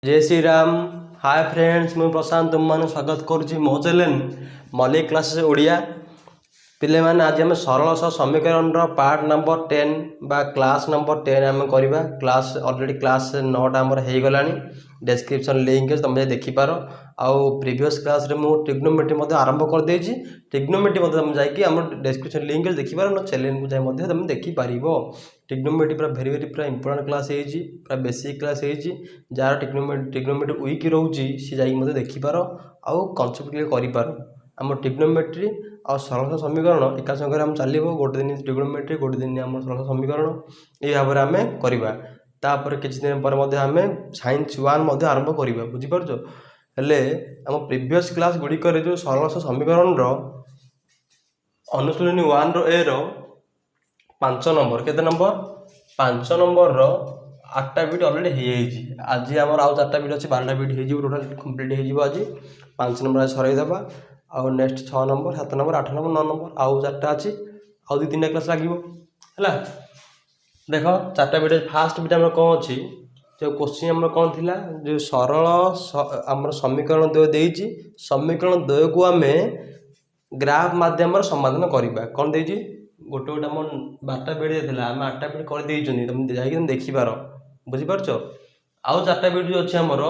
जय Shri Ram. Hi friends, मुझे प्रशांत तुम मैंने स्वागत करुच्ची मो चैनल मल्लिक क्लासेस ओडिया। पिले माने आज आम सरल समीकरण पार्ट नंबर 10 बा क्लास नंबर 10 आम करवा। क्लास ऑलरेडी क्लास 9टा आमर हो गला। डिस्क्रिप्शन लिंक तुम देखिपार। आउ प्रीवियस क्लास रे मु ट्रिग्नोमेट्री आरंभ कर देछि। ट्रिग्नोमेट्री तुम जाकि आम डिस्क्रिप्शन लिंक देखिपार न चैनल को जाए तुम देखिपार। ट्रिग्नोमेट्री पूरा भेरी भेरी पूरा इंपोर्टेंट क्लास है, पूरा बेसिक क्लास है। जार ट्रिग्नोमेट्री वीक रोचे सी जा देखिपार आउ कनसेप्ट क्लियर कर। आम ट्रिग्नोमेट्री और सरल समीकरण एका संगे आम चलो। गोटे दिन ट्रिग्नोमेट्री गोटे दिन आम सरल समीकरण ये भाव में आम करवा। तापर किसी दिन पर आम साइंस 1 आरंभ करवा। बुझीपार हेले आम प्रीवियस क्लास गुड़िक जो सरल समीकरण अनुशीलनी 1 ए 5 नंबर के नंबर 5 नंबर 8टा वीडियो ऑलरेडी हो। आज आम आउ 4टा वीडियो अच्छे 12टा वीडियो हो टोटाल कम्प्लीट हो। आज 5 नंबर आज सरईदेवा। आउ next 6 number 7 number 8 number 9 number आउ 4टा अच्छी आउ 2-3टा क्लास लगे है। देख 4टा वीडियो फास्ट वीडियो आम कौन अच्छी जो क्वेश्चन आम कौन थी जो सरल आम समीकरण द्वय देती समीकरण द्वय को आम ग्राफ माध्यम समाधान करवा। कौन देती गोटे गोटे आम 12टा वीडियो देता आम 8टा वीडियो कर देते तुम जाकि देखिपार। बुझीपार आउ 4टा वीडियो अच्छे आमर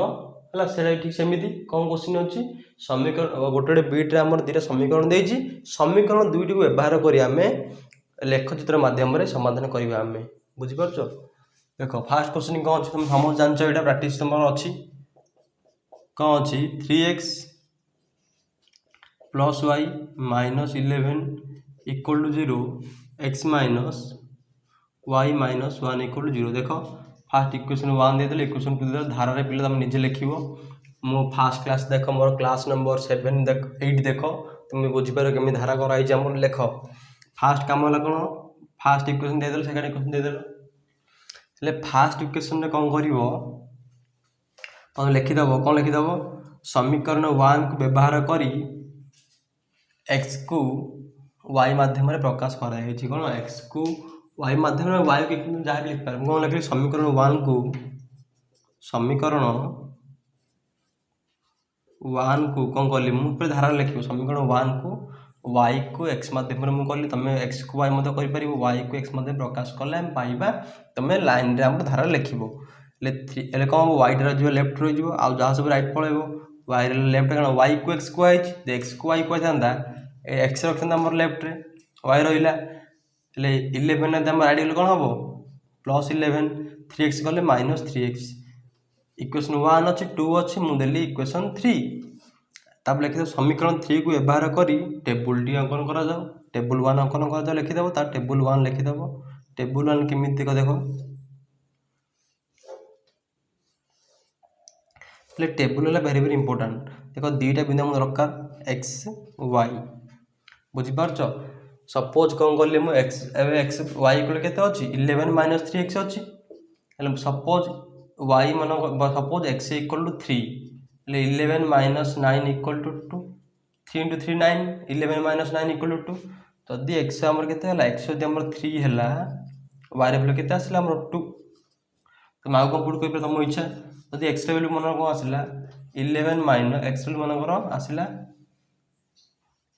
है से ठीक सेमती कौन क्वेश्चन अच्छी समीकरण गोटे गोटे बीट्रे आम 2टा समीकरण देती समीकरण 2टी को व्यवहार कर लेखचित्र माध्यम समाधान करवा आम। बुझीपार देख फास्ट क्वेश्चन कौन अच्छी तुम समझ जान यहाँ प्राक्ट तुम अच्छी कौन अच्छी 3x + y - 11 = 0 x - y - 1 = 0। देख फास्ट इक्वेशन 1 देते इक्वेशन 2 दे धारा पिले तुम निजे लिख। मो फास्ट क्लास देख मोर क्लास नंबर 7 देख 8 देख तुम बुझीपार केमी धारा कराई आम लेख। फास्ट कम है कौन फास्ट इक्वेशन देदेल सेकेंड इक्वेशन देदेल फास्ट इक्वेशन कौन कर तुम लिखिदेव कौन लिखिदेव समीकरण 1 को व्यवहार कर x को y माध्यम प्रकाश कराई कौन x को y माध्यम y को जहाँ भी लिखिपार कौन लिख समीकरण 1 को कौन कली मुझे धारा लिख समीकरण 1 को y को x माध्यम मुझे कली तुम x को y कर y को x माध्यम प्रकाश कले पाइबा तुम लाइन रे धारा लिख कौन हम y जो लेफ्ट रही आउ जहाँ सब राइट पलैब y लेफ्ट कौन y को x को x को y कहता x रखता आम लेफ्ट रे y रहा 11 राइट गले कौन हम +11 3x गले -3x इक्वेशन 1 अच्छी 2 अच्छी मुझे इक्वेशन 3 तब लिखिद समीकरण 3 को व्यवहार कर टेबुल टी अंकन करा जाओ। टेबुल 1 अंकन कर लिखिदेव तार टेबुल 1 लिखिदेव। टेबुल 1 केमी देख टेबुल है भेरी भेरी इंपोर्टेंट। देख 2टा बिंदु आम दरकार एक्स वाई। बुझीपार सपोज कौन कली मुझे एक्स वाई को 11 - 3x अच्छी सपोज y मान सपोज x = 3 11 - 9 = 2 3 × 3 9 11 - 9 = 2 जदि x आमर के x जब आम 3 है y भैल्यू के आसला 2 तुम आउ कौन पुट कर तुम इच्छा जब x भैल्यू मन कौन आसला 11 - x भैल्यू मनकर आसला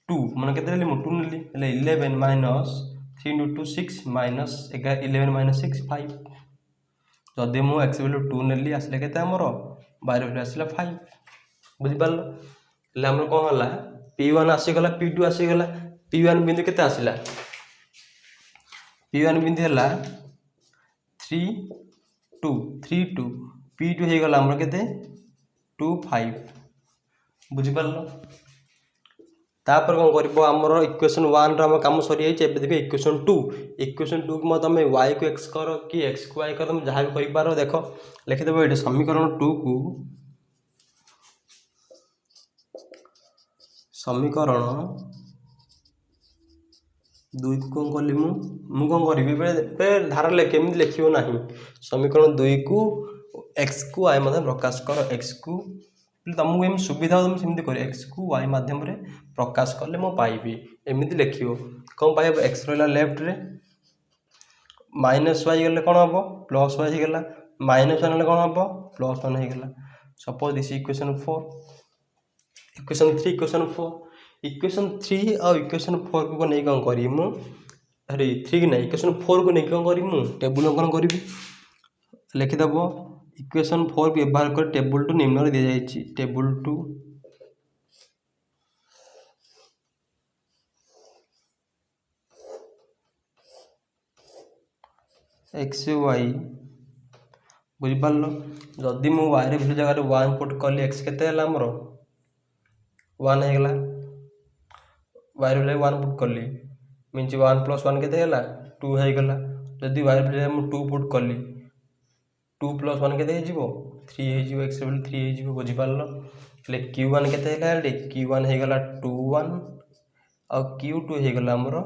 2 मन के 2 नेली 11 - 3 × 2 6 - 11 - 6 5 जदि मुझे एक्स भैल्यू 2 नेली आसला के आमर y भैल्यू आसला 5। बुझीपार कौन है P1 आसीगला P2 आसीगला P1 बिंदु के आसला P1 बिंदु है 3 2 3 2 P2 हो गला आमर के 2 5। बुझीपार तापर कौन कर आमर इक्वेशन 1 आम कम सरी जाइए देख इक्वेशन 2 को तुम y को x कर कि x को y कर तुम जहाँ भी कर देख लिखिदेव ये समीकरण 2 को समीकरण 2 को कौन कली मु कौन करी धारा केमी लिख ना समीकरण 2 को x को y प्रकाश कर x को तुमको एम सुविधा तुम सेमती कर x को y माध्यम प्रकाश कले मो पाइबी एमती लिख कौन पाइब x रहा लेफ्ट रे -y गले कौन हम +y होगा -1 कौन हम +1 होगा suppose this equation 4 equation 3 equation 4 equation 3 और इक्वेशन 4 को नहीं कौन करी मु अरे 3 नहीं इक्वेशन 4 को नहीं कौन करी मु टेबुल कौन करी लिखिदेव इक्वेशन 4 को व्यवहार कर टेबुल टू निम्न दि जाइए टेबुल टू एक्स वाई बुझिपार जदि मु वाई भैल्यू जगह 1 पुट कली एक्स केते हला हमर 1 हेगला वाई भैल्यू 1 पुट कली मीन्स 1 + 1 केते हला 2 हेगला जदि वाई भैल्यू मु 2 पुट कली 2 + 1 केते हेजिवो 3 हेजिवो एक्स भैल्यू 3 हेजिवो बुझिपार ले q1 केते हला रे q1 हेगला 2 1 और q2 हेगला हमर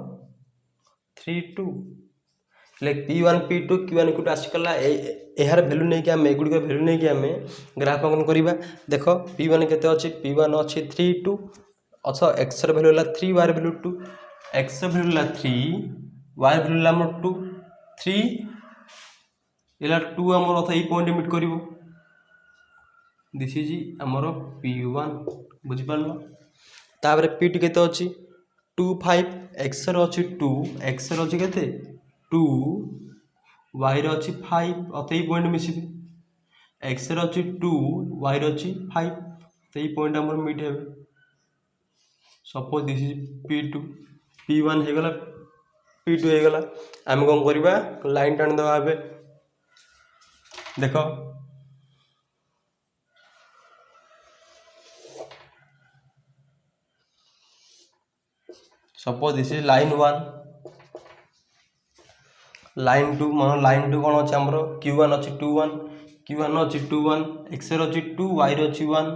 3 2 ले P1 P2 Q1 Q2 आसिकला यार भैल्यू नहीं कि आम एगुड़ी भैल्यू नहीं कि आम ग्राफ कौन करवा देख P1 केते अच्छी P1 अच्छी 3 2 अच्छा एक्स भैल्यू है 3 वाई भैल्यू 2 एक्स भैल्यू है 3 वाई भैल्यू है 2 3 इला 2 आमर अथ ये पॉइंट मिट कर दिस इज आमर P1 बुझिपार तापर P2 केते अच्छी 2 5 एक्स अच्छी 2 एक्स अच्छी केते 2 वाई अच्छी 5 अत ये पॉइंट मिसिबे एक्स अच्छी 2 वाई अच्छी 5 तो ये पॉइंट आम मिट हे suppose this is P2 P1 हेगला P2 हेगला आम कौन करवा लाइन टाणी दबा देख suppose this is line 1 line 2 मान लाइन 2 कौन अच्छे आमर Q1 अच्छी 2 1 Q1 अच्छी 2 1 एक्स अच्छी 2 वाई अच्छी 1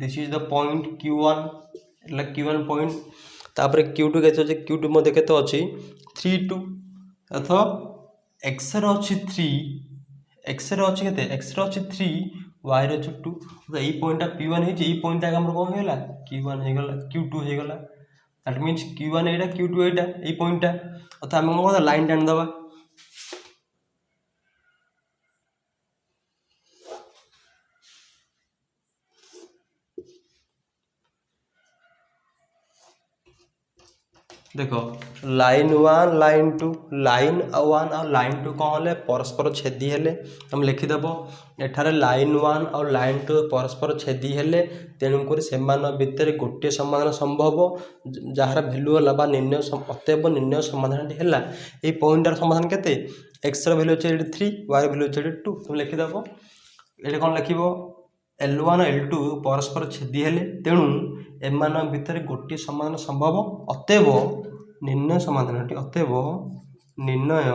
this is the point Q1 एला Q1 पॉइंट तापर Q2 के अच्छे Q2 मध्य केते अच्छी 3 2 अथवा एक्स अच्छी 3 एक्स अच्छी केते एक्स अच्छी 3 वाई अच्छी 2 तो ये पॉइंट P1 है ये पॉइंट आगे हमर कौन हेला Q1 हेगला Q2 हेगला that means Q1 Etah Q2 एटा ये पॉइंट अथा आम कौन लाइन टाणी दबा देख लाइन 1 लाइन 2 लाइन 1 और लाइन 2 कौन है परस्पर छेदी हेले हम लिखिदेव एठारे लाइन 1 और लाइन 2 परस्पर छेदी हेले तेणुक से भितर गोटे समाधान संभव जार भैल्यू है निर्णय अतएव निर्णय समाधान है ये पॉइंटर समाधान केते एक्स भैल्यू अच्छे 3 वाई भैल्यू अच्छे 2 तुम लिखिदेव ये कौन लिख L1 L2 परस्पर छेदी हेले तेणु एम भितर गोटे समाधान संभव अतएव निर्णय समाधान अतएव निर्णय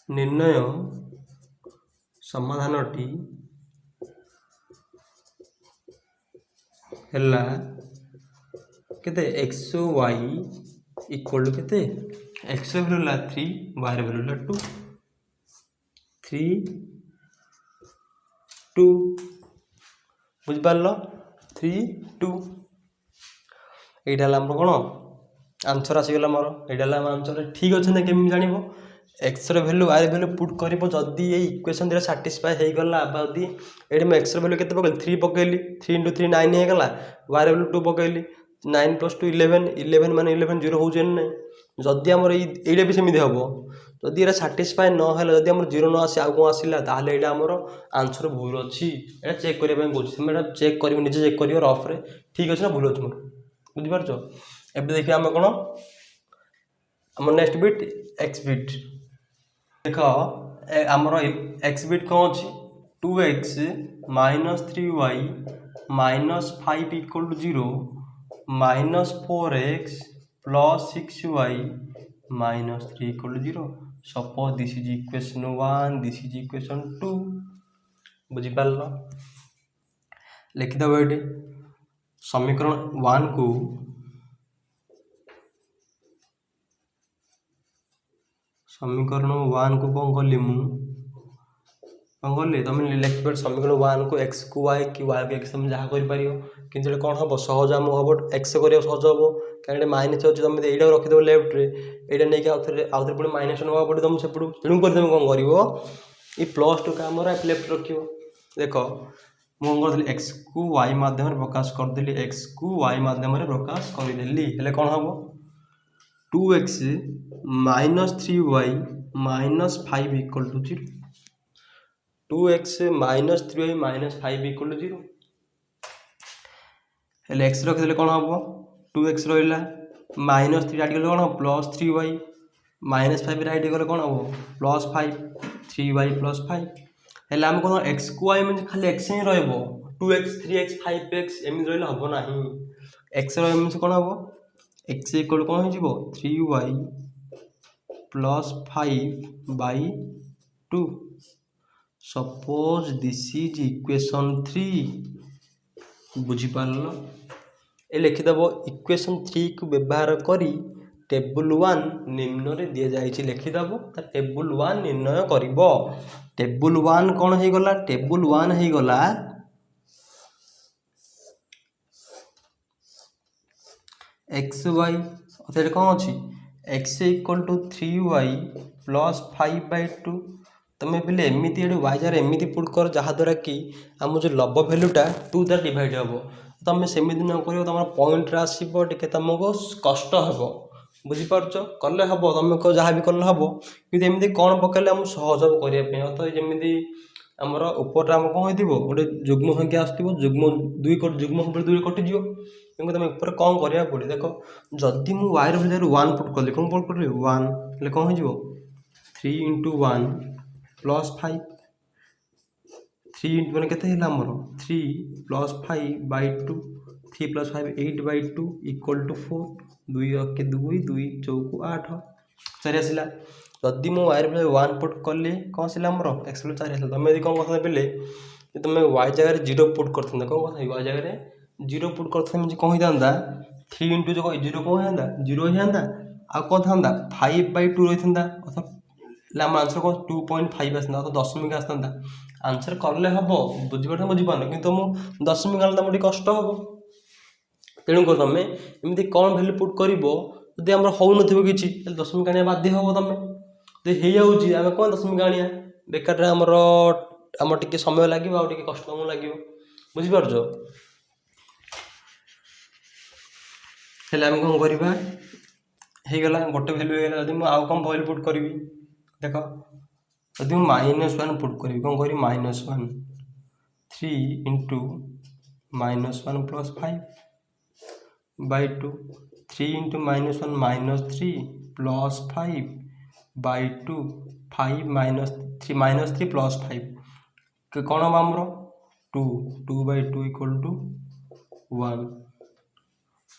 निर्णय समाधानटी है केते एक्स वाई इक्वल टू केते एक्स भैल्यू है 3 वाई भैल्यू है 2 3 2 बुझिपार 3 2 यहाँ कौन आंसर आसीगला मोर यहाँ आंसर ठीक अच्छे ना केमी जान X value Y value put कर जदि ये इक्वेशन दिया साटिस्फाई होगा जदि ये मुझे एक्स भैल्यू के पकड़ी 3 पकईली 3 × 3 9 होगा वाई भैल्यू 2 पकईली 9 + 2 11 11 मान 11 0 हो ना जदि आम ये भी सेमती हम जदि ये साटिस्फाई ना जदि आम 0 न आसी आउ कौन आसला ताल यहाँ आमर आंसर भूल अच्छी ये चेक करने कौन चेक कर निजे चेक कर रफ्रे ठीक अच्छे ना भूल अच्छे मोर बुझिपार एवं देखिए आम कौन आम नेक्स्ट बिट एक्स बिट देख आमर एक्स बिट कौन अच्छी 2x - 3y - 5 = 0 -4x + 6y - 3 = 0 suppose this is equation 1 this is equation 2 बुझिपार लिखिदेव ये समीकरण 1 को समीकरण 1 को कौन कली मु कौन कली तुम लिख समीकरण 1 को एक्स को वाई कि वाई को एक्स तुम जहाँ कर कि कौन हम सहज आम हम एक्स कर सहज हम कहीं माइनस अच्छे तुम यहाँ रखिदेव लेफ्ट रे यहाँ नहीं आउ थे पुणी माइनस ना पड़े तुम से तेणुक तुम कौन कर ये +2 का आमर लेफ्ट रखियो देख ମୁଁ କ'ଣ କରିଦେଲି x କୁ y ମାଧ୍ୟମରେ ପ୍ରକାଶ କରିଦେଲି x କୁ y ମାଧ୍ୟମରେ ପ୍ରକାଶ କରିଦେଲି ହେଲେ କ'ଣ ହେବ 2x - 3y - 5 = 0 2x - 3y - 5 = 0 हेले x रखिदेले कौन हम 2x रहा -3 आठ गले कौन हम +3y -5 राइट गले कौन हम +5 3y +5 हेले आम कौन x को y मीन खाली x ही रहिबो 2x 3x 5x एमि रहले हबो नाही x रह मीन कौन हम x = कौन हो जिवो 3y +5/2 suppose this is equation 3 बुझी पारलो ए लिखिदेव इक्वेशन 3 को व्यवहार करी टेबुल 1 निम्न रे दिया जाइछि लिखिदेव टेबुल 1 निर्णय करिवो टेबुल 1 कौन हो गला टेबुल 1 हो गला xy अथवा कौन अच्छी x = 3y +5/2 तुम्हें बोले एमती ये y जार एमती पुट कर जहाँद्वारा कि आम जो लब भैल्यूटा 2 द्वारा डिवाइड हे तुम सेमती न कर तुम पॉइंट आसो टे तुमको कष्ट हे बुझीपार कले हम तुम जहाँ भी कले हम कि कौन पकड़े आम सहज हम करने अत जमी आमर ऊपर आम कौन हो गोटे जुग्म संख्या आसो जुग्म दुई कटिज क्योंकि तुम ऊपर कौन करा पड़े देख जदि मुझे वायर भैल्यू 1 पुट कली कौन पुट करी 1 हेल्ले कौन हो 3 × 1 +5 3 मैंने केते हिला हमर 3 +5/2 3 + 5 8/2 = 4 2 के 2 2 4 8 4 आसला जदि मो वायर भैल्यू 1 पुट कली कौन आसला हमर x = 4 आसला तुम यदि कौन करते बेले तुम y जगह 0 पुट करते कौन करते y जगह 0 पुट करते मुझे कौन होता 3 × जो 0 कौन होता 0 ही होता आ कौन था 5/2 रही था अर्थात आम आंसर कौन 2.5 आसता तो दशमिक आसता आंसर कले हम बुझीपार बुझीपार कि मुझे दशमिक आने मुझे कष्ट हम तेणुक तुम एमती कौन भैल्यू पुट कर जब आम हो कि दशमिक आने बाध्य हम तुम हो जाए कौन दशमिक आने बेकार आमर आम टे समय लगे आउ कष्ट लगे बुझीपार हेल्ले आम कौन करवा होगला गोटे भैल्यू होगा जब मुझे आउ कौन भैल्यू पुट करी देख जब मुझे -1 पुट करी कौन करी -1 3 × -1 +5/2 3 × -1 -3 +5/2 5 -3 +5 कौन हम आमर 2/2 = 1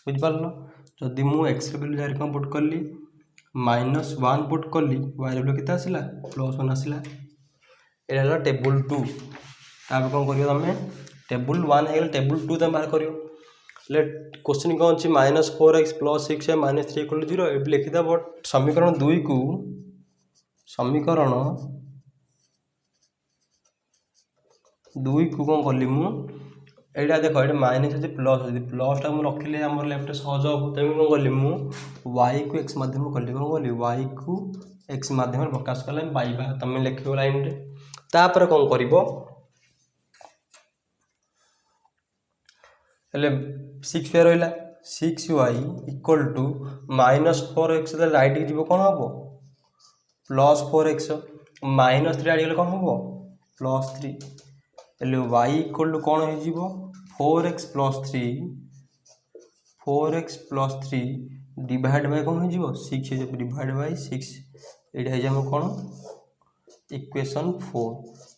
बुझिपार जदि मुझे x भैल्यू जहाँ कौन पुट कली -1 पुट कली y भैल्यू के आसला +1 आसला ये टेबुल 2 ताप कौन कर तुम टेबुल 1 हो टेबुल 2 तुम बाहर कर क्वेश्चन कौन अच्छी -4x + 6y - 3 = 0 ये लिखिदेव समीकरण 2 को कौन कली मुझा देख ये माइनस अच्छे प्लस अच्छे प्लसटा मुझे रखिले आम लेफ्ट सहज हम तेणु कौन कली y को x माध्यम कली कौन कली y को x माध्यम प्रकाश कले पाइबा तुम लिख लाइन तापर कौन कर 6 रहा 6y = -4x राइट जीव कौन हम +4x -3 आड़गले कौन हम +3 हेल्ले y = कौन हो 4x + 3 डिवाइड बाय कौन हो 6 डिवाइड बाय 6 ये कौन इक्वेशन 4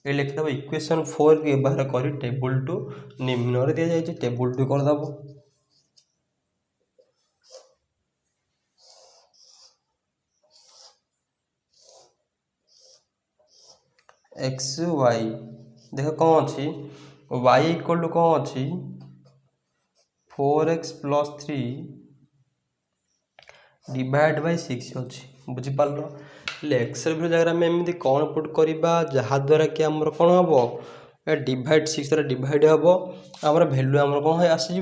ये लिखिदेव इक्वेशन 4 के व्यवहार कर टेबुल 2 निम्न रे दिया जाइए टेबुल 2 करदेव x y देख कौन अच्छी y = कौन अच्छी 4x + 3 डिवाइड बाय 6 अच्छी बुझीपार एक्स भैल्यू जगह आम एमती कौन पुट करवा जहाँद्वारा कि आमर कौन हम डिवाइड 6 द्वारा डिवाइड हम आमर भैल्यू आमर कौन आसीज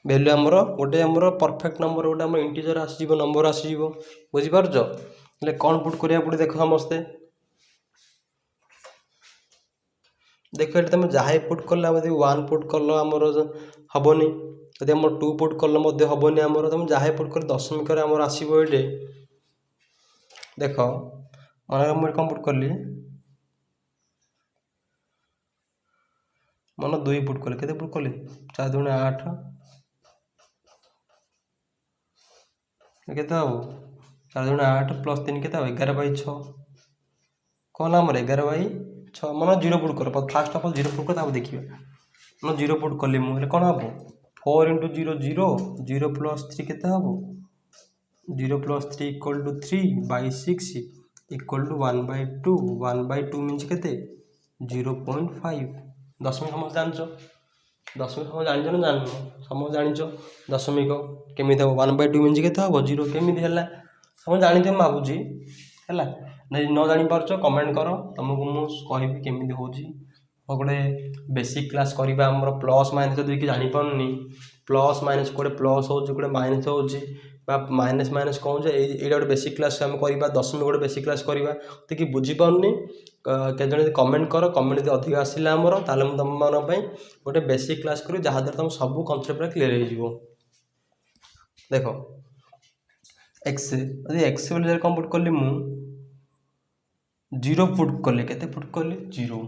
भैल्यू आमर गोटे आमर परफेक्ट नंबर गोटे आम इंटीजर आसीज नंबर आसीज बुझीपार कौन पुट करा पड़े देख समस्ते देख ये तुम जहाँ पुट कल वन पुट कल आमर हेनी यदि आम 2 पुट कल हेनी आमर तुम जहाँ पुट कर दशमिक आमर आसो ये देख मन मुझे कौन पुट कली मन 2 पुट कले के पुट कली 4 दूनी 8 के 4 दूनी 8 प्लस 3 के 11/6 कौन आमर 11/6 मन 0 पुट कर फास्ट ऑफ ऑल 0 पुट कर देखिए मन 0 पुट कली मुझे कौन हम 4 × 0 0 0 + 3 के हम 0 + 3 = 3/6 = 1/2 1/2 मीन्स के 0.5 दशमिक समझ जान दशमिक समझ जान ना जान समझ जान दशमिक केमी हम 1/2 मीन्स के हम 0 केमी है समझ जानी भावुची है न जानी पार्छ कमेंट कर तुमको मुझे कहि केमी हो गोटे बेसिक क्लास करवा आमर प्लस माइनस दुई कि जापारे प्लस माइनस गोटे प्लस हो गोटे माइनस हो माइनस माइनस कौन ये गोटे बेसिक क्लास आम करवा दशमिक गोटे बेसिक क्लास करवा तो कि बुझीपारे के कमेंट कर कमेंट यदि अधिक आसला आमर ताले तुम मान गोटे बेसिक क्लास करी जहाँद्वारा तुम सब कनसेप्ट क्लीयर हो देख एक्स यदि एक्स बोले कौन पुट कली मु 0 पुट कले के पुट कली 0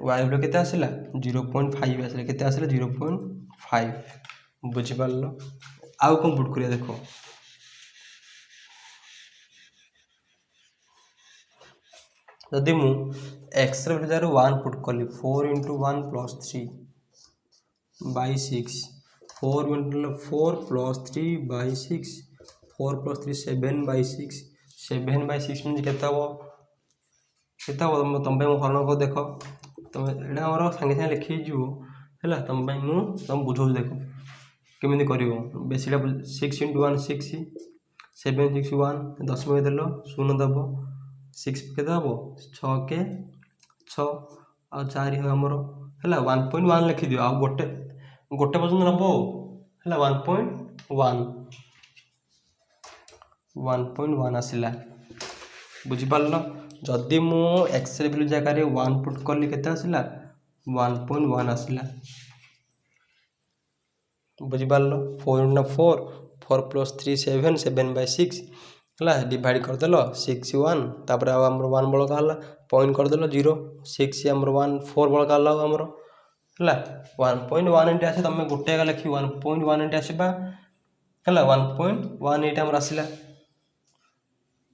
वाई बोले के आसला 0.5 आसला के आसला 0.5 बुझीपार आउ कौन पुट करिया देख जदि मु एक्स जार 1 पुट कली 4 × 1 + 3/6 4 × 4 + 3/6 4 + 3 7/6 7/6 मीन के तुम हरण को देख तुम यहाँ आम सागे सागे लिखीजु है तुम तुम बुझाऊ देख केमी कर बेसिटा 6 × 1 6 7 6 1 दशमिक देल 0 दब 6 के हम 6 के 6 आ 4 आमर है 1.1 लिखिद आ गोटे गोटे पर्यटन नब है 1.1 आसला बुझीपार जदि मु एक्स वैल्यू जगह 1 पुट कली के आसला 1.1 आसला बुझीपार 4 × 4 4 + 3 7 7/6 है डिवाइड करदेल 6 1 तापर आमर 1 बड़का है पॉइंट करदेल 0 6 आमर 1 4 बड़का आमर है 1.18 आसे तुम गोटे लिखी 1.18 आसवा है 1.18 आमर आसला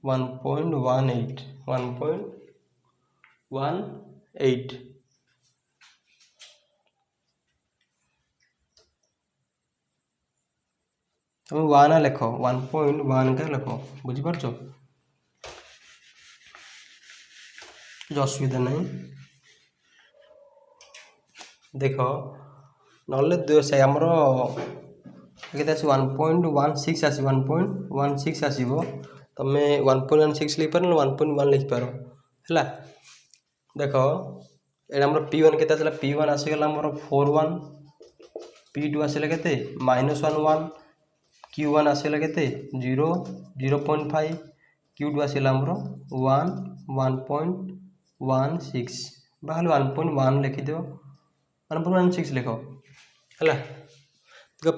1.18 तुम 1 लिख 1.1 का लिख बुझीपार कुछ असुविधा नहीं देख ना आमर के 1.16 आस 1.16 आसो तुम 1.16 लिखिपार 1.1 लिखिपार है देख ये आम P1 के P1 आसीगला आमर 4 1 P2 आसला के -1 1 Q1 आसला के 0 0.5 Q2 आसला आमर 1 1.16 बाहर 1.1 लिखिद 1.16 लिख है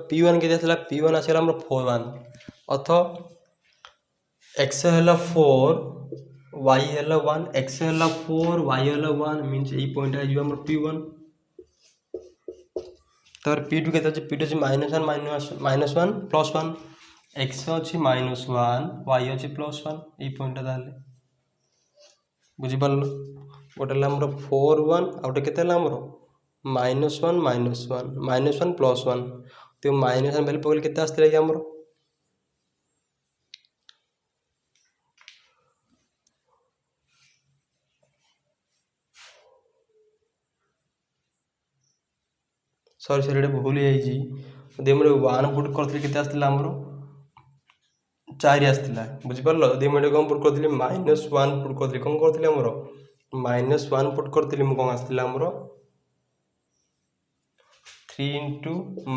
P1 के P1 आसला आमर 4 1 अथ x है 4 y है 1 x है 4 y है 1 मीन्स यही पॉइंट आ P1 तर P2 के P2 -1 -1 +1 x अच्छी -1 y अच्छी +1 ये पॉइंट ताले बुझीपार गोटे आमर 4 1 आ गए के -1 -1 +1 तो -1 वैल्यू पकड़ के आसला कि आमर सॉरी भूल जाइए 1 पुट करी के आमर 4 आसला बुझीपार मुझे कौन पुट करी -1 पुट करी कौन करी आमर -1 पुट करी कौन आसला आमर 3 ×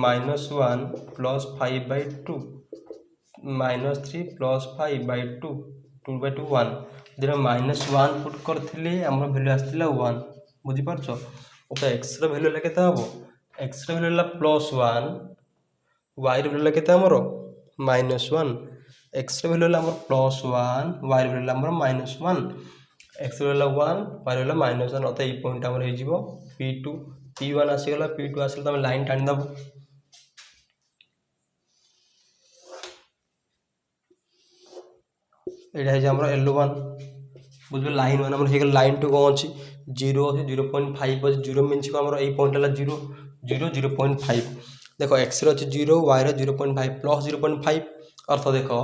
-1 + 5/2 -3 + 5/2 2/2 1 जब -1 पुट करी आम भैल्यू आसला 1 बुझीपार तो एक्स भैल्यू है केते हम एक्स भैल्यू है +1 वाई भैल्यू है केते हमरो -1 एक्स भैल्यू है +1 वाई भैल्यू है -1 एक्स भैल्यू 1 वाई भैल्यू -1 अत ये पॉइंट हमर हे जीवो P2 P1 आसीगला P2 आसिले तुम लाइन टाणी दब एटा है हमर L1 बुझबे लाइन 1 हमर हेगल लाइन 2 कौन अछि 0 अछि 0.5 अछि 0 मींस को हमर ए पॉइंट ला 0 0 0.5 देखो x रो अछि 0 y रो 0.5 प्लस 0.5 अर्थ देखो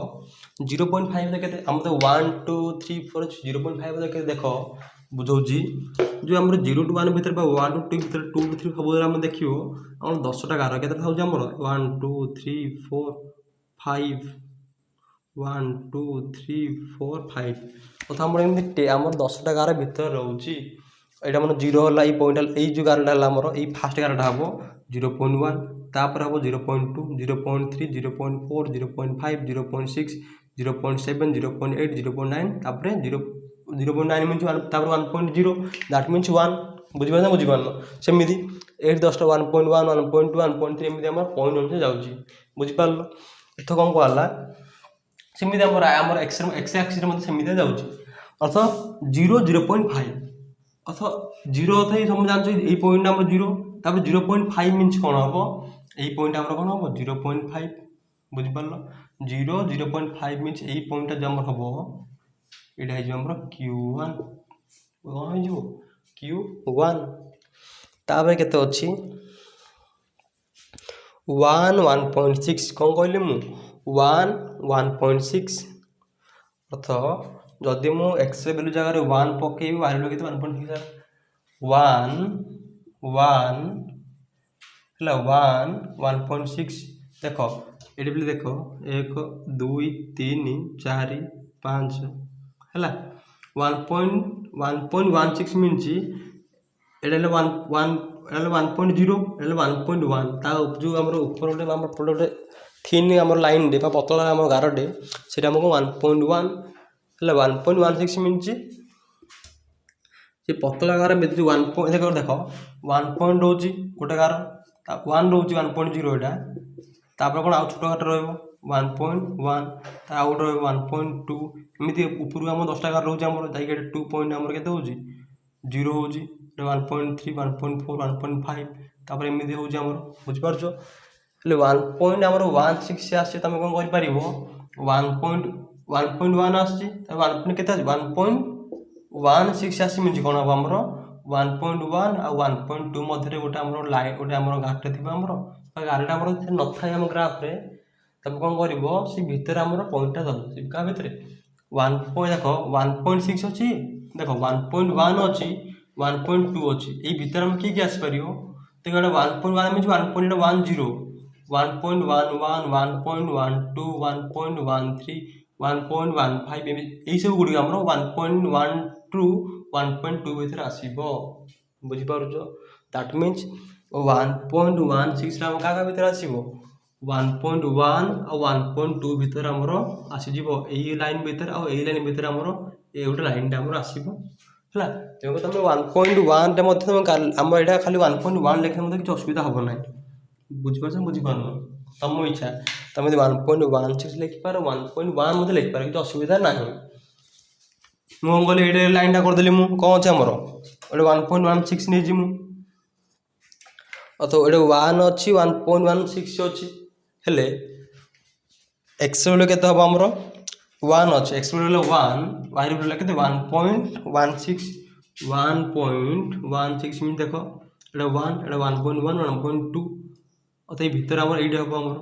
0.5 केते हम तो 1 2 3 4 0.5 केते देखो बुझौ जी जो हमर 0 टू 1 भीतर बा 1 टू 2 भीतर 2 टू 3 सब हम देखियो हम 10 टा गार केते थाउ हमर 1 2 3 4 5 1 2 3 4 5 तथा हमर एमती हमर 10 टा गार भीतर रहउची एटा मन 0 होला ई पॉइंट ए जो गारटा हला हमर ई फर्स्ट गारटा हबो 0.1 तापर हबो 0.2 0.3 0.4 0.5 0.6 0.7 0.8 0.9 तापर 0.9 मींस 1 तापर 1.0 दैट मींस 1 बुझिबा ना बुझिबा सेमिति 8 10 टा 1.1 1.2 1.3 एमिति हमर पॉइंट अनुसार जाउची बुझि पारलो एथ कोन को हला सेमिति हमर एक्स एक्सिस मध्ये सेमिति जाउची अर्थ 0 0.5 अर्थ 0 अर्थ हम जानछो ए पॉइंट हमर 0 तापर 0.5 मींस कोन हबो ए पॉइंट हमर कोन हबो 0.5 बुझि पारलो 0 0.5 मींस ए पॉइंट हमर हबो एटा है जो हमर q1 कोन है जो q1 तापर केते अछि 1 1.6 कोन कहले मु 1 1.6 अर्थ जदि मु x वैल्यू जगह रे 1 पकेबी y वैल्यू केते 1.6 1 1 हला 1 1.6 देखो एडी भी देखो 1 2 3 4 5 हला 1.16 मींस एडा 1 एडा 1.0 एडा 1.1 ता जो हमर ऊपर ओटे हमर प्रोडक्ट थिन हमर लाइन दे बा पतला हमर गारडे सेटा हमको 1.1 हला 1.16 मींस ये पतला गार में जो 1 देखो 1 पॉइंट होची गोटे गार 1 रोची 1.0 एटा तापर कोन आ छोटो गार रहबो 1.1 ता आउट रहबो 1.2 एमिति ऊपर हम 10 टा गार रहउची हमर जाई के 2 पॉइंट हमर केते होची 0 होची 1.3 1.4 1.5 तापर एमिति होची हमर बुझि पारछो ले 1 पॉइंट हमर 16 से आसे तमे कोन करि परिबो 1.1 आसी त 1 पॉइंट केते 1.16 आसी मींस कोन हबो हमर 1.1 आ 1.2 मध्ये गोटे हमर लाइन गोटे हमर गारटे थिबा हमर गारटा हमर न थाय हम ग्राफ रे तब कोन करिवो सी भीतर हमर पॉइंटटा दब सी का भीतर 1 पॉइंट देखो 1.6 अछि देखो 1.1 अछि 1.2 अछि ए भीतर हम की आसी परियो त गडा 1.1 मींस 1.10 1.11 1.12 1.13 1.15 ए सब गुडी हमर 1.1 टू 1.2 भीतर आसीबो बुझि पारुछो दैट मींस 1.16 हम का भीतर आसीबो 1.1 आ 1.2 भीतर हमरो आसी जीवो ए लाइन भीतर आ ए लाइन भीतर हमरो ए गोटे लाइन हमरो आसीबो हला तेको तमे 1.1 टे मध्ये तमे हम एटा खाली 1.1 लेखे मध्ये कि असुविधा होबो नै बुझि पाछन बुझि पानो तम इच्छा तमे 1.16 लेखि पारो 1.1 मध्ये लेखि पारो कि असुविधा नाही मु हम गले एटे लाइन टा कर देली मु कोन छ हमरो एटे 1.16 नै जी मु अतो एटे 1 अछि 1.16 अछि हेले x वैल्यू केते हबो हमरो 1 अछि x वैल्यू 1 y वैल्यू केते 1.16 1.16 मिन देखो एटा 1 एटा 1.1 1.2 अतो ए भीतर हमर एटे हबो हमरो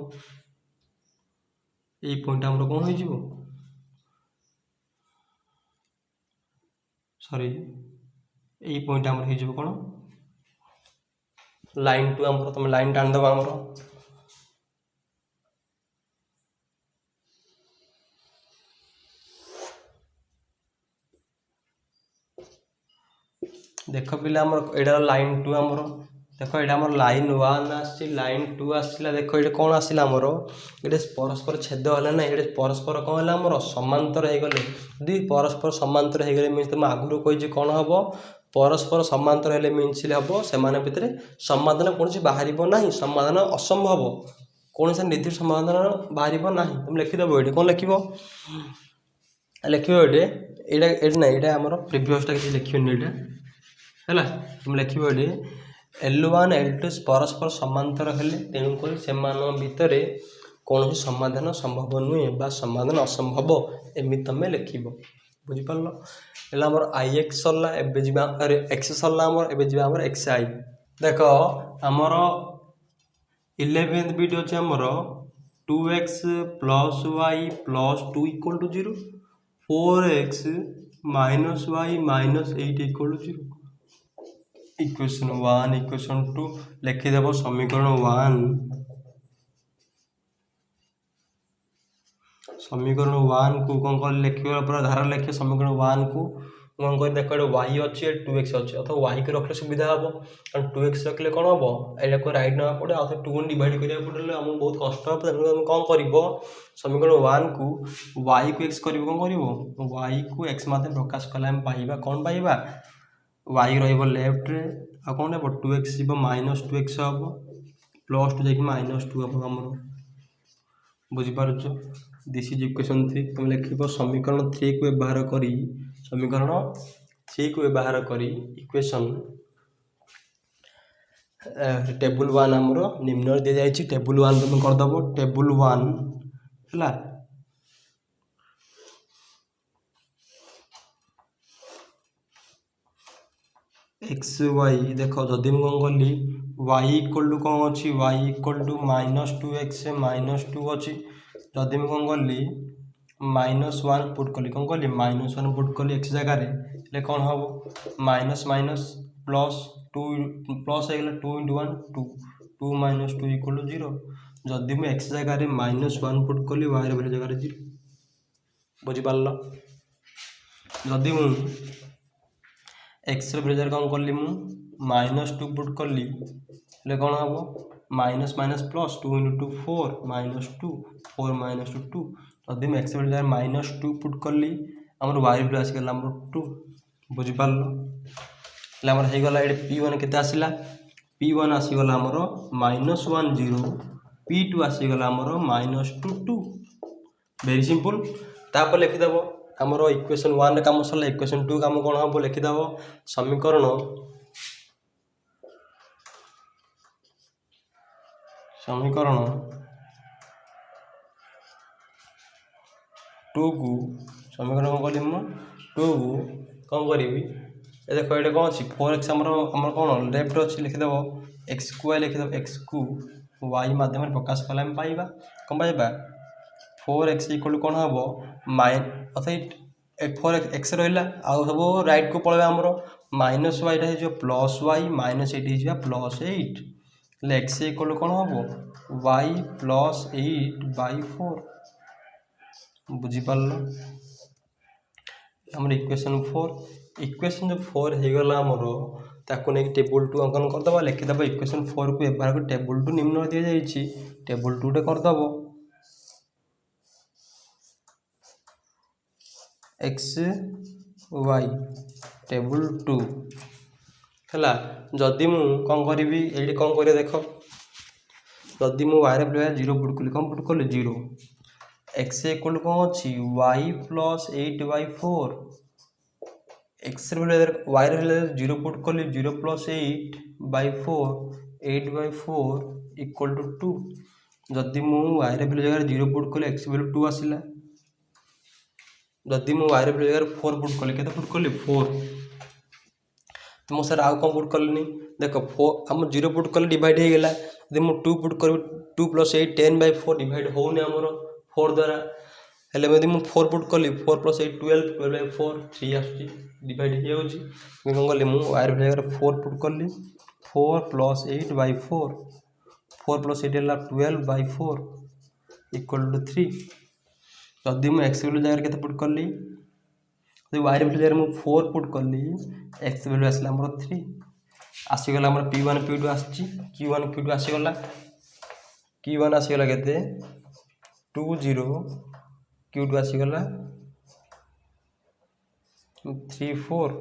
ए पॉइंट हमरो कोन होई जिवो सॉरी ए पॉइंट हमर हे जिवो कोन लाइन 2 हमरो तुम लाइन टान दबा हमरो देखो पिला हमर एडा लाइन 2 हमरो देखो एडा हमर लाइन 1 आसी लाइन 2 आसीला देखो एडा कोन आसीला हमरो एडा परस्पर छेद होला ना एडा परस्पर कोन होला हमरो समांतर हे गले यदि परस्पर समांतर हे गले मींस तुम आगुरो कहि जे कोन हबो परस्पर समांतर हेले मीन्स हम से भितर समाधान कौन बाहर ना समाधान असंभव कौन से निर्दिष्ट समाधान बाहर ना तुम लिखिदेव ये कौन लिख लिख ये ना यहाँ आम प्रिवियसटा किसी लिखनी यहाँ है तुम लिख ये L1 L2 परस्पर समांतर हेले तेणुक से भितर कौन समाधान संभव नुहे बा समाधान असंभव एमती तुम लिख बुझिपार है आम IX सरला एक्स सरला आमर XI देख आमर 11th बीट अच्छे आमर 2x plus y plus 2 equal to 0 4x minus y minus 8 equal to 0 equation 1 equation 2 लिखिदेव समीकरण 1 को कौन कर लिख पूरा धारा लिखे समीकरण 1 को कौन कर देख y अच्छे 2x अच्छे अथवा y को रखले सुविधा हम कारण 2x रखले कौन हम यहाँ को रईट ना पड़े आउ 2 डिवाइड करा पड़े आमको बहुत कष्ट हम तेणु कौन कर समीकरण 1 को y को x कर कौन कर y को x माध्यम प्रकाश कले आम पाइबा कौन पाइबा y रेफ्ट रे आ कौन हे 2x जीव माइनस 2x हम प्लस 2 जाकि माइनस 2 हम आम बुझीपार दिस इज इक्वेशन 3 तुम लिख समीकरण 3 को व्यवहार करी समीकरण 3 को व्यवहार करी इक्वेशन टेबुल 1 आमर निम्न दी जाइए टेबुल 1 तुम करदेव टेबुल 1 है एक्स वाई देख जदि मुझे कौन कली वाई इक्वल टू कौन अच्छी Y equal to minus 2x minus 2 अच्छी जदि मुझे कौन कली -1 पुट कली कौन कली -1 पुट कली एक्स जगह कौन हम माइनस माइनस प्लस 2 प्लस हो 2 × 1 2 2 माइनस 2 इक्वल टू 0 जदि मुझे एक्स जगह -1 पुट कली वाई वैल्यू जगह 0 बुझीपार जदि मुझे एक्स जगह कौन कली -2 पुट कली कौन हम माइनस माइनस प्लस 2 × 2 4 -2 4 -2 2 जदि मैं एक्स जगह -2 पुट कली आम वाई वैल्यू आसीगला 2 बुझीपार होगला ये P1 केते आसला P1 आसीगला आमर -1 0 P2 आसीगला आमर -2 2 वेरी सिंपल तापर लिखिदेव आमर इक्वेशन 1 काम सरला इक्वेशन 2 काम कौन हम लिखिदेव समीकरण समीकरण 2 को समीकरण कौन करी 2 को कौन करी देख ये कौन अच्छी 4x आमर कौन लेफ्ट अच्छी लिखिदेव एक्स को y लिखिदेव एक्स को y माध्यम प्रकाश कले आम पाइबा कौन पाइबा 4x इक्वल टू कौन हम अर्थात 4x रहा आउ सब रईट को पड़े आमर माइनस वाईटा हो प्लस वाई माइनस 8 हो प्लस 8 एक्स इक्वल टू कौन हम वाई प्लस 8/4 बुझीपार आम इक्वेशन 4 इक्वेशन जो 4 होगला आमर ताको नहीं टेबुल 2 अंकन करदे लिखिदेव इक्वेशन 4 को व्यवहार कर टेबुल 2 निम्न दी जाइए टेबुल 2 टे करदेव एक्स वाई टेबुल 2 है जदि मु कौन करी ये कौन कर देख जदि मुझे वाई वैल्यू 0 पुट कली कौन पुट कली 0 एक्स इक्वल कौन अच्छी Y plus 8/4 X Y value 0 put कली 0 + 8/4 8/4 इक्वल टू 2 जदि मुझे वाई वैल्यू जगह 0 पुट कली एक्स वैल्यू 2 आसला जदि मुझे वाई वैल्यू जगह 4 पुट कली के पुट कली 4 तो मुझे सर आउ कौन पुट कली देख 4 आम 0 पुट कले डिवाइड हो गला यदि मुझे 2 पुट कर 2 + 8 10/4 डिवाइड होने आमर 4 द्वारा हेल्ले यदि मुझे 4 पुट कली 4 + 8 12 12/4 3 आसूँ डिवाइड हो कौन कली मुझे वाई वैल्यू जगह 4 पुट कली 4 + 8/4 4 + 8 है 12/4 इक्वल टू 3 जदि मुझे एक्स वैल्यू जगह के पुट कली वाई वैल्यू जगह मुझे 4 पुट कली एक्स वैल्यू आसला 3 आसीगला P1 P2 आसी Q1 Q2 आसीगला Q1 आसीगला केते 2 0 Q2 आसीगला 3 4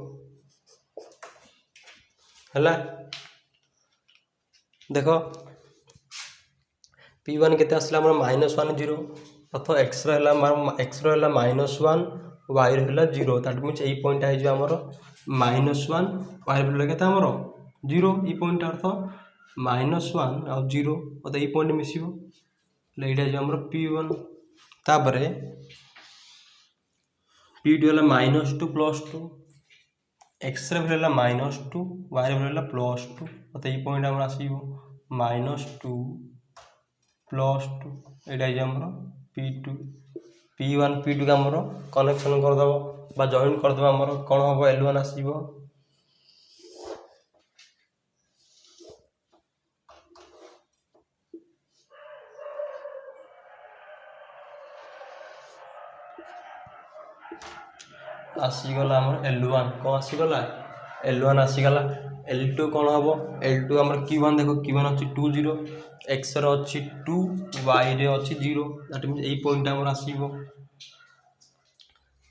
है। देख P1 केते आसला हमर -1 0 अथवा x रहला -1 y रहला 0 दैट मीन्स एई पॉइंट आइ जो हमर -1 y रहला केते हमर 0 ई पॉइंट अर्थ -1 और 0 और एई पॉइंट मिसिबो लेडा जो हमर P1 तापरे P2 रहला -2 +2 x रे रहला -2 y रे रहला +2 और एई पॉइंट हमर आसीबो -2 +2 एटा जे हमर P2 P1 P2 का हमर कनेक्शन कर दबो बा जॉइन कर दबो हमर कोन होबो L1 आसीबो आसीगला हमर L1 को आसीगला L1 आसीगला L2 कोन होबो L2 हमर Q1 देखो Q1 अछि 2 0 x रो अछि 2 y रे अछि 0 दैट मीन्स एई पॉइंट हमर आसीबो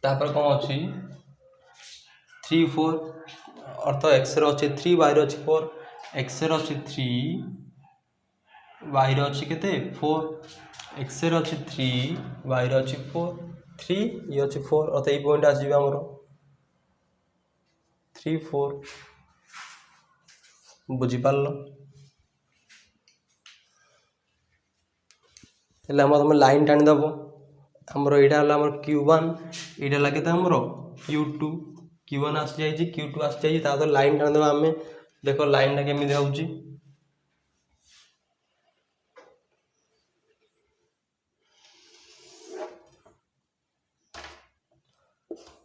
तापर कोन अछि 3 4 अर्थ x रो अछि 3 y रो अछि 4 x रो अछि 3 y रो अछि केते 4 x रो अछि 3 y रो अछि 4 3 ये अछि 4 और एई पॉइंट आसीबो हमर 3 4 बुझी पारलो हेले हम लाइन टाणी दबो हमर एटा हला हमर Q1 एटा हला केते हमर Q2 Q1 आसी जाई Q2 आसी जाई ता तो लाइन टाणी दबो हमें देखो लाइन टा केमि होउची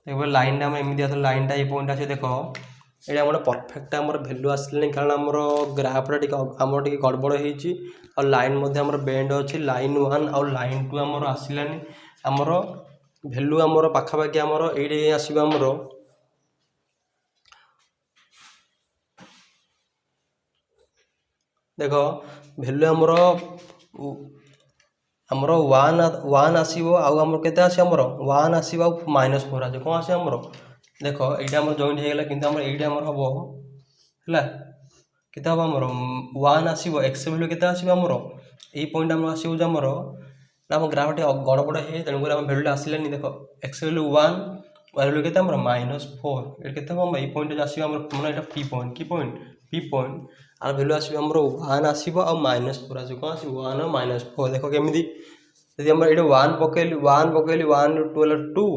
देखो लाइन टा हम एमि दिया तो लाइन टा ए पॉइंट आसी देखो एटा हमर परफेक्ट हमर वैल्यू आसले कारण हमर ग्राफ रा टिक हमर टिक गड़बड़ हेची और लाइन मध्ये हमर बेंड अछि लाइन 1 और लाइन 2 हमर आसिलानी हमर वैल्यू हमर पाखा पाखी हमर एडे आसीबा हमर देखो वैल्यू हमर 1 आसीबो आ हमर केते आसी हमर 1 आसीबा -4 आजे कोन आसी हमर देखो एटा हमर जॉइंट हे गेला किंतु हमर एटा हमर हबो हला केते हबो हमर 1 आसीबो x वैल्यू केते आसीबो हमर एई पॉइंट हमर आसीबो जे हमर हम ग्राफ टे गड़बड़ हे तन हम वैल्यू आसीलानी देखो x वैल्यू 1 y वैल्यू केते हमर -4 एटा केते हम एई पॉइंट जे आसीबो हमर मन एटा p पॉइंट की पॉइंट p पॉइंट आ वैल्यू आसीबो हमर 1 आसीबो आ -4 आसी कोन आसी 1 और -4 देखो केमिदी यदि हम एटा 1 पकेली 1 2 हला 2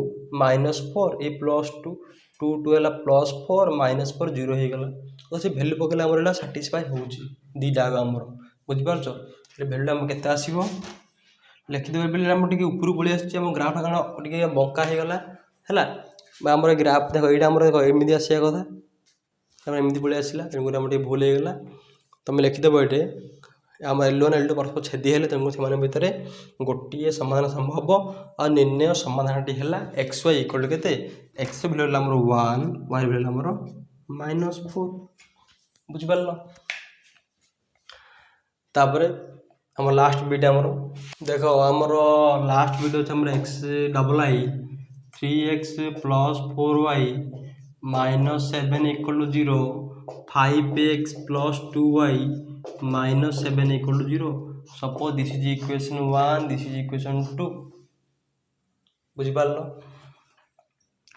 -4 ए +2 2 2 हला +4 -4 0 हे गेला तो से वैल्यू पकेले हमर एटा सैटिस्फाई होउची दी जागा हमर बुझि पारछो ए वैल्यू हम केते आसीबो लिखि देबे बेले हम टिके ऊपर पळि आछी हम ग्राफ काना टिके बंका हे गेला हला हमर ग्राफ देखो एटा हमर देखो एमिदी आसीया कथा हम एमिदी पळि आसीला तन हम टिके भूल हे गेला तमे लिखि देबो एटे हम L1 L2 परस्पर छेदी हेले तन सेमान भितरे गोटिए समाधान संभव और निर्णय समाधान टी हला xy इक्वल केते x वैल्यू हला हमर 1 y वैल्यू हमर -4 बुझि पारलो तापरे हम लास्ट बिट हमर देखो हमर लास्ट बिट छ हमर x double i 3x + 4y -7 equal 0 5x + 2y -7 equal to 0 suppose this is equation 1 this is equation 2 बुझि पारलो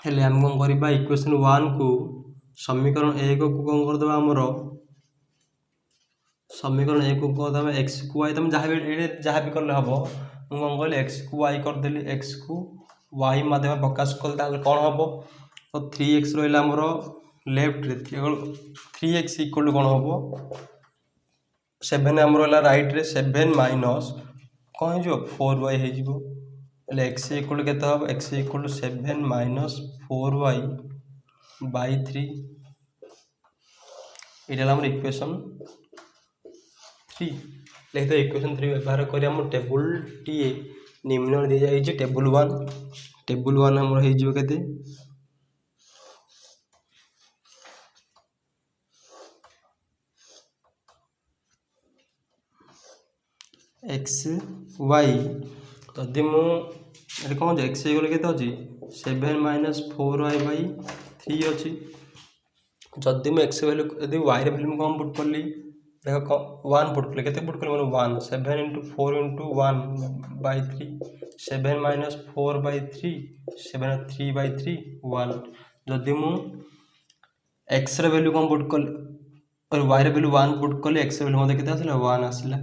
हेले हम कोन करबा इक्वेशन 1 को समीकरण 1 को कोन कर देबा हमरो समीकरण 1 को कर देबा x को y तुम जहां भी करले हबो हम कोन कहले x को y कर देली x को y माध्यम प्रकाश करले ता कोन हबो तो 3x रहला हमरो लेफ्ट रे 3x इक्वल कोन हबो 7 हमरो हला राइट रे 7 माइनस कोन जो 4y हे जिवो ले x इक्वल केते हबो x equal 7 minus 4y by 3 इडला हमर इक्वेशन 3 लेखते इक्वेशन 3 व्यवहार करी हम टेबल टी निम्न दे जाई छै टेबल 1 हमर हे जिवो केते x y तो यदि मु कौन x इक्वल केते अछि 7 - 4y/3 अछि जदि मुझे एक्स वैल्यू यदि वाई वैल्यू मुझे कौन पुट कली देख 1 पुट कली केते पुट कली मैंने 1 7 × 4 × 1/3 7 - 4/3 7 3/3 1 जदि मु एक्स वैल्यू कौन पुट कली और वाई वैल्यू 1 पुट कली एक्स वैल्यू मते केते आसिला 1 आसिला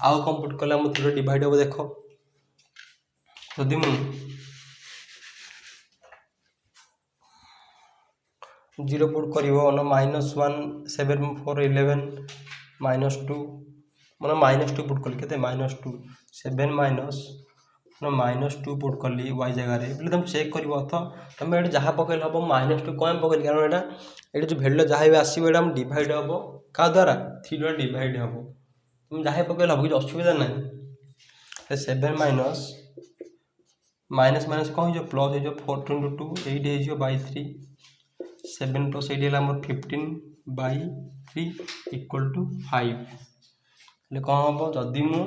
आउ कौन पुट कले हम थोड़ा डिवाइड हो देखो जदि मु 0 पुट करिवो न -1 7 4 11 -2 मन -2 पुट कली केते -2 7 माइनस -2 पुट कली y जगह रे बोले तुम चेक करिवो त तुम एटा जहा पकेल हबो -2 कोन पकेल कारण एटा जो वैल्यू जहा भी आसीबो एटा हम डिवाइड हबो का द्वारा 3 द्वारा डिवाइड हबो तुम जहा पकेल हबो कि असुविधा नै 7 माइनस माइनस माइनस कौन हो प्लस हो 4 × 2 8 हो 3 7 + 8 है 15/3 = 5 ले कौन हम जदि मु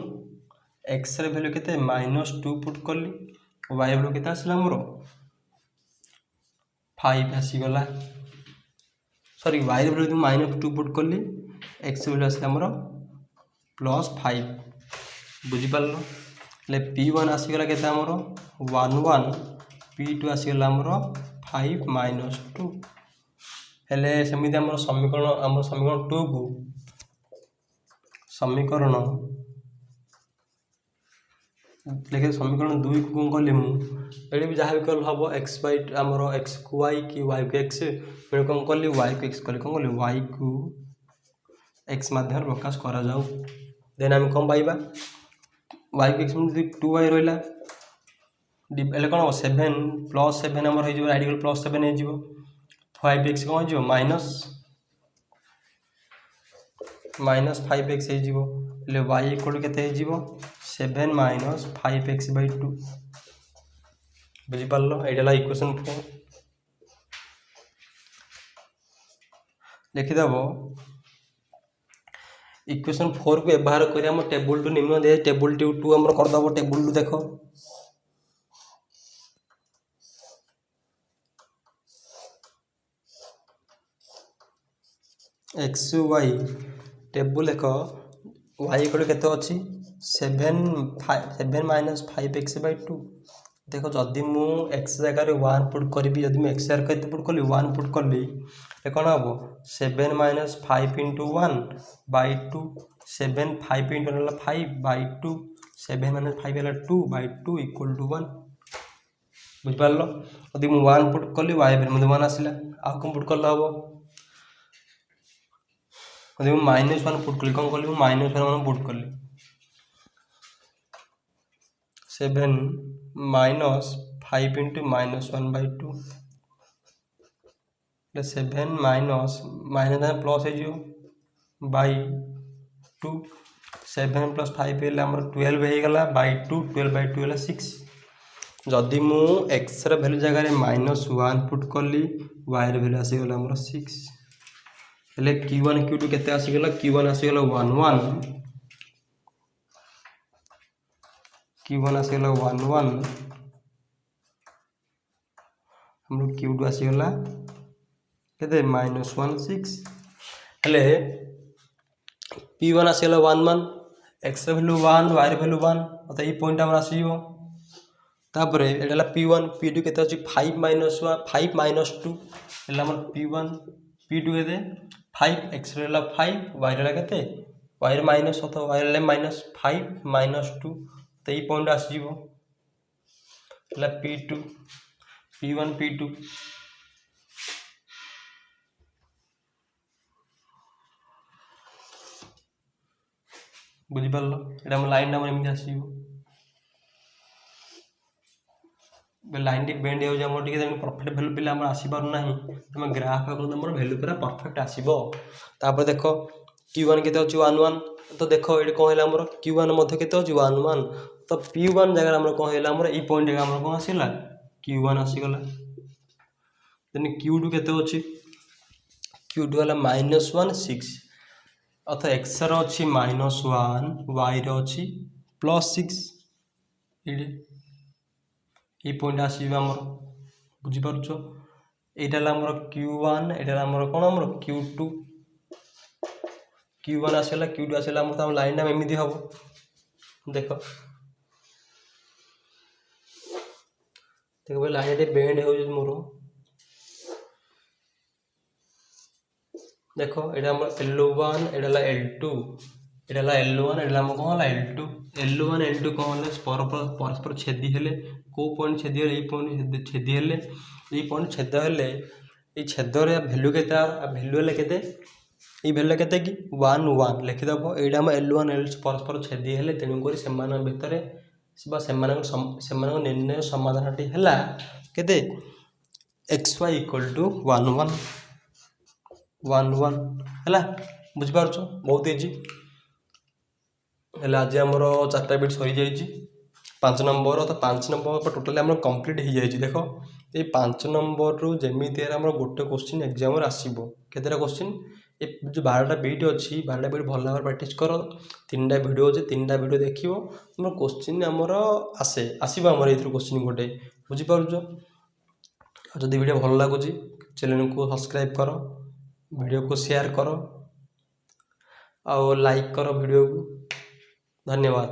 एक्स रे वैल्यू केते -2 पुट कली वाई वैल्यू केते आसला मोर 5 आसीगला सॉरी वाई वैल्यू -2 पुट कली एक्स वैल्यू आसला मोर +5 बुझी पारलो ले p1 आसीगला केते हमर 1 1 p2 आसीगला हमर 5 - 2 हेले सेमिति हमर समीकरण 2 को समीकरण लेके समीकरण 2 को कौन कले मु एडी भी जहा भी कल हबो x बाय हमर x को y की y को x फिर कौन कली y को x कली कौन कली y को x माध्यम प्रकाश करा जाऊ देन हम कौन पाइबा y को x में 2y रहला एले कौन 7 + 7 हमर हो जिवो राइट +7 हो जिवो 5x कौन हो जिवो -5x हो जिवो ले y इक्वल केते हो जिवो 7 - 5x/2 बुझी पारलो एडला इक्वेशन 4 लिखि दबो इक्वेशन 4 को व्यवहार करी हम टेबल 2 निम्न दे टेबल 2 हमर कर दबो टेबल 2 देखो x y टेबल देखो y इक्वल केते अछि 7 - 5x/2 देखो जदि मु x जगह रे 1 पुट करबी जदि मु x जगह केते पुट करली 1 पुट करली ए कोन हबो 7 - 5 × 1/2 7 5 × 1 होला 5/2 7 - 5 होला 2/2 = 1 बुझ पारलो जदि मु 1 पुट करली y पर मते 1 आसिला आ कोन पुट करला हबो जदि मु -1 पुट करली कोन करली मु -1 पुट करली 7 - 5 × -1/2 ले 7 माइनस प्लस हो बाई 2 7 + 5 हेला हमर 12 हे गला बाई 2 12/2 हेला 6 जदि मु x रे वैल्यू जगह रे -1 पुट करली y रे वैल्यू आसी गला हमर 6 हेले q1 q2 केते आसी गला q1 आसी गला 1 1 q1 आसी गला 1 1 हमरो q2 आसी गला केते -1 6 हेले p1 आसी गला 1 1 x रे वैल्यू 1 y रे वैल्यू 1 अत ई पॉइंट हमर आसीबो तापरे एडला p1 p2 केते अछि 5 - 2 हेला हमर p1 p2 केते 5 x रे ला 5 y रे ला केते y रे माइनस अथवा y रे -5 - 2 त ई पॉइंट आसीबो हेला p2 p1 p2 बुझी पारलो एटा हम लाइन नंबर एमि आसीबो बे लाइन टी बेंड हो जा मोर टिके परफेक्ट वैल्यू पिला हमर आसी पार नाही तमे ग्राफ को हमर वैल्यू पूरा परफेक्ट आसीबो तापर देखो q1 केते अछि 1 1 तो देखो एडी कोन हैला हमर q1 मध्ये केते अछि 1 1 तो p1 जगह हमर कोन हैला हमर ई पॉइंट जगह हमर कोन आसीला q1 आसी गला देन q2 केते अछि q2 हला -1 6 अथ x रो अछि -1 y रो अछि +6 इडी ई पॉइंट आसीबा हमर बुझी परछो এইটা হলো আমার Q1, এটা হলো আমার কোন আমার Q2, Q1 আসলে Q2 আসলে আমার তো লাইন নাম এমনি হব। দেখো দেখো লাইন এটি বেন্ড হচ্ছে মোর। দেখো এটা আমার L1, এটা হলো L2, এটা হলো L1, এটা আমার কোন হলো L2, L1 L2 কোন হলে পরস্পর ছেদি হেলে কোন পয়েন্ট ছেদি হেলে এই পয়েন্ট ছেদি হেলে এই পয়েন্ট ছেদ হেলে এই ছেদরে ভ্যালু কেতে আর ভ্যালু হেলে কেতে এই ভ্যালু কেতে কি 1 1 লিখিদেব। এইটা আমার L1 L2 পরস্পর ছেদি হেলে তেণু করে সেମାନଙ୍କ ভিতরে বা ସେମାନଙ୍କ ନିର୍ଣ୍ଣୟ ସମାଧାନଟି ହେଲା କେତେ xy = 1 1 1 1 ହେଲା। ବୁଝିପାରୁଛ ବହୁତ ଇଜି। ହେଲେ ଆଜି ଆମର 4ଟା ବିଟ୍ ସରିଯାଇଛି 5 ନମ୍ବର। ତ 5 ନମ୍ବର ଟୋଟାଲି ଆମର କମ୍ପ୍ଲିଟ୍ ହେଇଯାଇଛି। ଦେଖ ଏଇ 5 ନମ୍ବରରୁ ଯେମିତି ହେଲେ ଆମର ଗୋଟେ କୋଶ୍ଚିନ୍ ଏକ୍ଜାମ୍ରେ ଆସିବ। କେତେଟା କୋଶ୍ଚିନ୍? ଏ ଯେଉଁ 12ଟା ବିଟ୍ ଅଛି 12ଟା ବିଟ୍ ଭଲ ଭାବରେ ପ୍ରାକ୍ଟିସ୍ କର। 3ଟା ଭିଡ଼ିଓ ଅଛି 3ଟା ଭିଡ଼ିଓ ଦେଖିବ ଆମର କୋଶ୍ଚିନ୍ ଆମର ଆସିବ ଆମର ଏଇଥିରୁ କୋଶ୍ଚିନ୍ ଗୋଟେ। ବୁଝିପାରୁଛ? ଆଉ ଯଦି ଭିଡ଼ିଓ ଭଲ ଲାଗୁଛି ଚ୍ୟାନେଲକୁ ସବସ୍କ୍ରାଇବ୍ କର, ଭିଡ଼ିଓକୁ ସେୟାର କର ଆଉ ଲାଇକ୍ କର ଭିଡ଼ିଓକୁ। ଧନ୍ୟବାଦ।